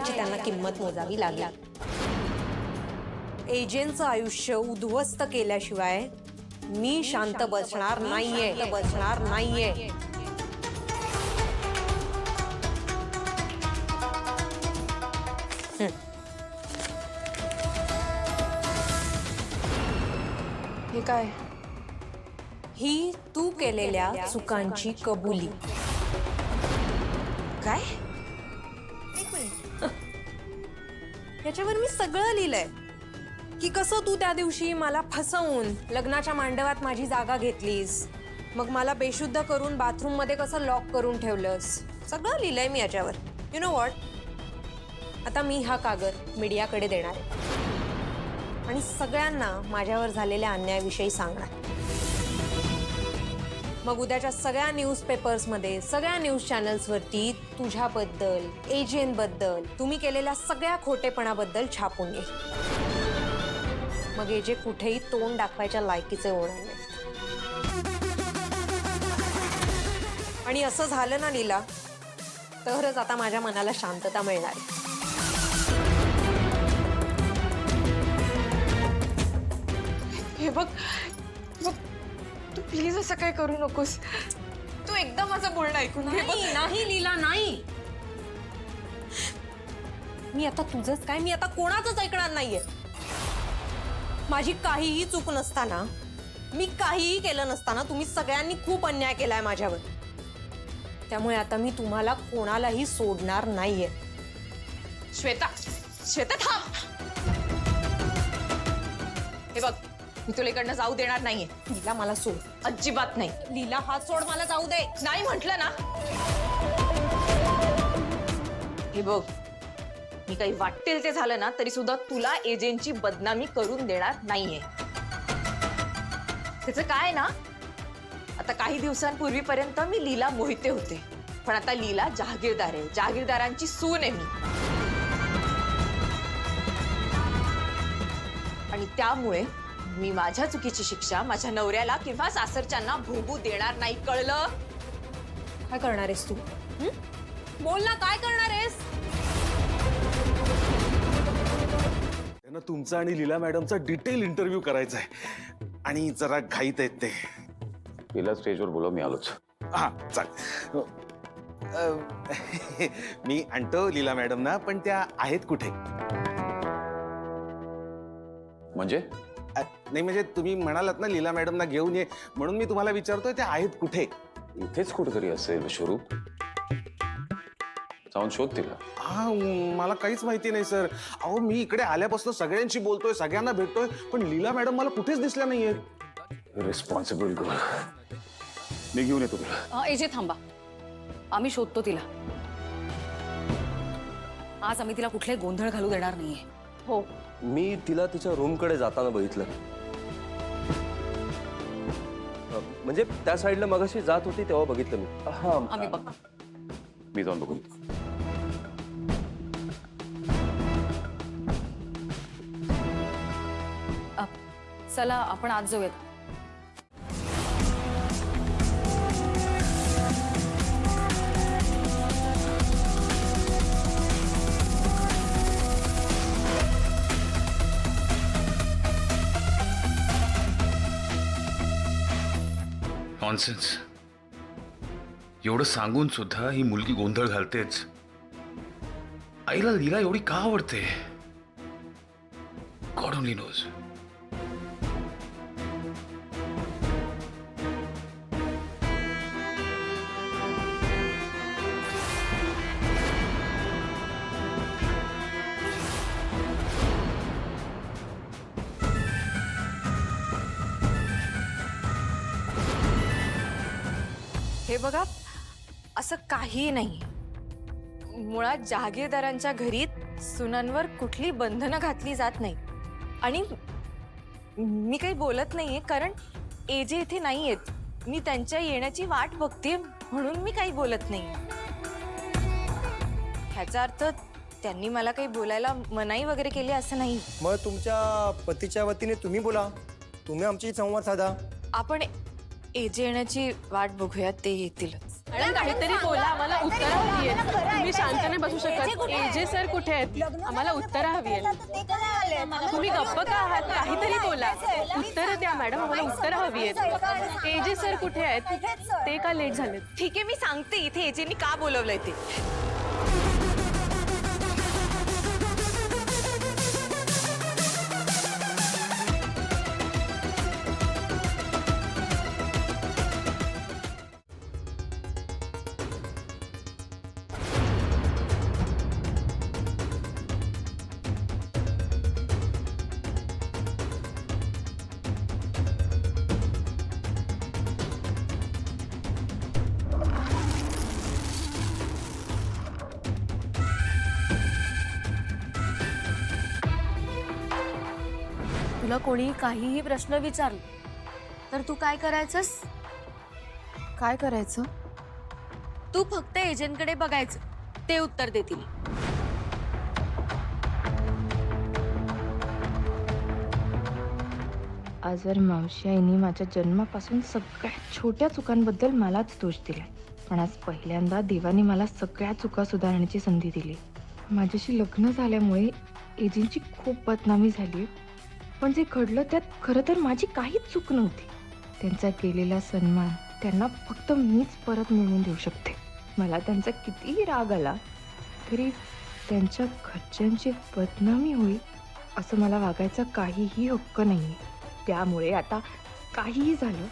याची त्यांना किंमत मोजावी लागेल. एजेंचं आयुष्य उद्ध्वस्त केल्याशिवाय मी शांत बसणार नाहीये. हे काय? ही तू केलेल्या चुकांची कबुली. काय? याच्यावर मी सगळं लिहिलंय की कसं तू त्या दिवशी मला फसवून लग्नाच्या मांडवात माझी जागा घेतलीस, मग मला बेशुद्ध करून बाथरूम मध्ये कसं लॉक करून ठेवलंस. सगळं लिहिलंय मी याच्यावर. यु नो व्हॉट, आता मी हा कागद मीडियाकडे देणार आहे आणि सगळ्यांना माझ्यावर झालेल्या अन्यायाविषयी सांगणार. मग उद्याच्या सगळ्या न्यूजपेपर्समध्ये, सगळ्या न्यूज चॅनल्सवरती तुझ्याबद्दल, एजेंटबद्दल, तुम्ही केलेल्या सगळ्या खोटेपणाबद्दल छापून येईल. मग एजे कुठेही तोंड दाखवायच्या लायकीचे होणार नाही. आणि असं झालं ना लीला, तरच आता माझ्या मनाला शांतता मिळणार. हे बघ, तू प्लीज असं काय करू नकोस. तू एकदम माझं बोलणं ऐकून घे. नाही लीला, नाही. मी आता तुझंच काय, मी आता कोणाचंच ऐकणार नाहीये. माझी काहीही चूक नसताना, मी काहीही केलं नसताना तुम्ही सगळ्यांनी खूप अन्याय केलाय माझ्यावर. त्यामुळे आता मी तुम्हाला कोणालाही सोडणार नाहीये. श्वेता थांब. हे बघ, मी तुला इकडनं जाऊ देणार नाहीये. लीला मला सोड. अजिबात नाही. लीला हात सोड, मला जाऊ दे. नाही म्हटलं ना. हे बघ, मी काही वाटेल ते झालं ना तरी सुद्धा तुला एजेंटची बदनामी करून देणार नाहीये. त्याचं काय ना, आता काही दिवसांपूर्वीपर्यंत मी लीला मोहिते होते, पण आता लीला जहागीरदार आहे. जहागीरदारांची सून आहे मी. आणि त्यामुळे मी माझ्या चुकीची शिक्षा माझ्या नवऱ्याला किंवा सासरच्यांना भोगू देणार नाही. कळलं? काय करणार आहेस तू? बोल ना, काय करणार आहेस? त्यांना तुमचा आणि लीला मॅडमचा डिटेल इंटरव्ह्यू करायचा आहे आणि जरा घाईत आहेत ते. तिला स्टेजवर बोलव, मी आलोच. हा चाल. मी आणतो लीला मॅडमना, पण त्या आहेत कुठे? म्हणजे नाही म्हणजे तुम्ही म्हणालात ना लीला मॅडमना घेऊन ये, म्हणून मी तुम्हाला विचारतोय त्या आहेत कुठे? इथेच कुठेतरी असेल विश्वरूप. जाऊन शोध तिला. हा, मला काहीच माहिती नाही सर. अहो, मी इकडे आल्यापासून सगळ्यांशी बोलतोय, सगळ्यांना भेटतोय, पण लीला मॅडम मला कुठेच दिसल्या नाहीये. Responsible girl. मी घेऊन येतो तिला. एजे थांबा, आम्ही शोधतो तिला. आज आम्ही तिला कुठले गोंधळ घालू देणार नाहीये. हो, मी तिला तिच्या रूमकडे जाताना बघितलं. म्हणजे त्या साईडला मगाशी जात होती तेव्हा बघितलं मी. हा, आम्ही बघ. मी जाऊन बघून. चला आपण आज जाऊयात. नॉनसेन्स. एवढं सांगून सुद्धा ही मुलगी गोंधळ घालतेच. आईला लीला एवढी का आवडते? God only knows. हे बघा, असं काही नाही. मुळात जहागीरदारांच्या घरी सुनांवर कुठली बंधनं घातली जात नाही. आणि मी काही बोलत नाहीये कारण एजे इथे नाहीयेत. मी त्यांच्या येण्याची वाट बघते म्हणून मी काही बोलत नाही. ह्याचा अर्थ त्यांनी मला काही बोलायला मनाई वगैरे केली असं नाही. मग तुमच्या पतीच्या वतीने तुम्ही बोला, तुम्ही आमची संवाद साधा. आपण एजे येण्याची वाट बघूया, ते येतीलच. काहीतरी बोला, आम्हाला उत्तर हवी आहेत. तुम्ही शांत नाही बसू शकत. एजे सर कुठे आहेत? आम्हाला उत्तर हवी आहेत. तुम्ही गप्प का आहात? काहीतरी बोला. उत्तर द्या मॅडम, आम्हाला उत्तर हवी आहेत. एजे सर कुठे आहेत? ते का लेट झालेत? ठीक आहे, मी सांगते इथे एजेंनी का बोलवलंय ते. तुला कोणी काहीही प्रश्न विचारला तर तू काय करायचंस? काय करायचं? तू फक्त एजंटकडे बघायचं, ते उत्तर देतील. आजवर मावशी आईनी माझ्या जन्मापासून सगळ्यात छोट्या चुकांबद्दल मलाच दोष दिलाय. पण आज पहिल्यांदा देवाने मला सगळ्या चुका सुधारण्याची संधी दिली. माझ्याशी लग्न झाल्यामुळे एजंटची खूप बदनामी झाली. पण जे घडलं त्यात खरं तर माझी काहीच चूक नव्हती. त्यांचा केलेला सन्मान त्यांना फक्त मीच परत मिळवून देऊ शकते. मला त्यांचा कितीही राग आला तरी त्यांच्या घरच्यांची बदनामी होईल असं मला वागायचा काहीही हक्क नाही. त्यामुळे आता काहीही झालं